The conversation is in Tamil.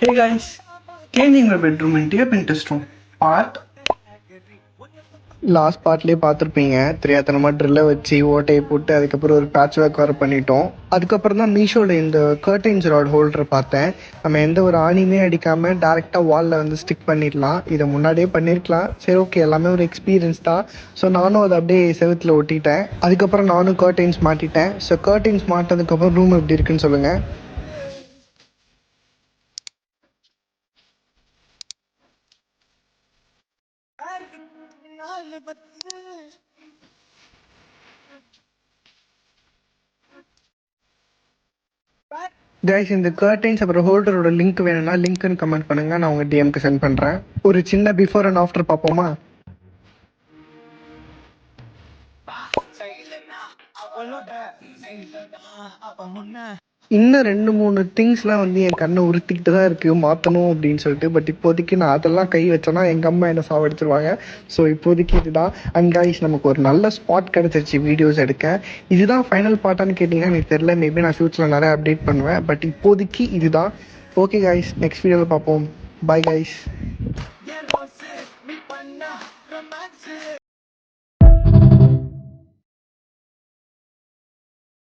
Hey guys, changing my bedroom into a Pinterest room. Part last பார்ட்லேயே பார்த்துருப்பீங்க, தெரியாதனமாக ட்ரில்லை வச்சு ஓட்டையை போட்டு அதுக்கப்புறம் ஒரு பேட்ச் ஒர்க் வர பண்ணிட்டோம். அதுக்கப்புறம் தான் மீஷோவில் இந்த கர்டைன்ஸ் ராட் ஹோல்டரை பார்த்தேன். நம்ம எந்த ஒரு ஆணியுமே அடிக்காமல் டேரெக்டாக வாலில் வந்து ஸ்டிக் பண்ணிடலாம். இதை முன்னாடியே பண்ணியிருக்கலாம். சரி, ஓகே, எல்லாமே ஒரு எக்ஸ்பீரியன்ஸ் தான். ஸோ நானும் அதை அப்படியே செவுத்தில் ஒட்டிட்டேன். அதுக்கப்புறம் நானும் கர்டைன்ஸ் மாட்டிட்டேன். ஸோ கர்டைன்ஸ் மாட்டினதுக்கப்புறம் ரூம் எப்படி இருக்குன்னு சொல்லுங்கள். கைஸ், இந்த கர்டைன்ஸ் அப்புறம் ஹோல்டரோட லிங்க் வேணும்னா லிங்க்னு கமெண்ட் பண்ணுங்கள், நான் உங்கள் டிஎம்க்கு சென்ட் பண்ணுறேன். ஒரு சின்ன பிஃபோர் அண்ட் ஆஃப்டர் பார்ப்போமா? இன்னும் 2-3 திங்ஸ்லாம் வந்து என் கண்ணை உறுத்திக்கிட்டு தான் இருக்குது மாற்றணும் அப்படின்னு சொல்லிட்டு. பட் இப்போதைக்கு நான் அதெல்லாம் கை வச்சேன்னா எங்கள் அம்மா என்னை சாவடிச்சிருவாங்க. ஸோ இப்போதைக்கு இதுதான். அண்ட் கைஸ், நமக்கு ஒரு நல்ல ஸ்பாட் கிடச்சிருச்சு வீடியோஸ் எடுக்க. இதுதான் ஃபைனல் பார்ட்டான்னு கேட்டிங்கன்னா எனக்கு தெரியல. மேபி நான் ஃப்யூச்சரில் நிறைய அப்டேட் பண்ணுவேன். பட் இப்போதைக்கு இதுதான். ஓகே கைஸ், நெக்ஸ்ட் வீடியோவில் பார்ப்போம். Bye guys.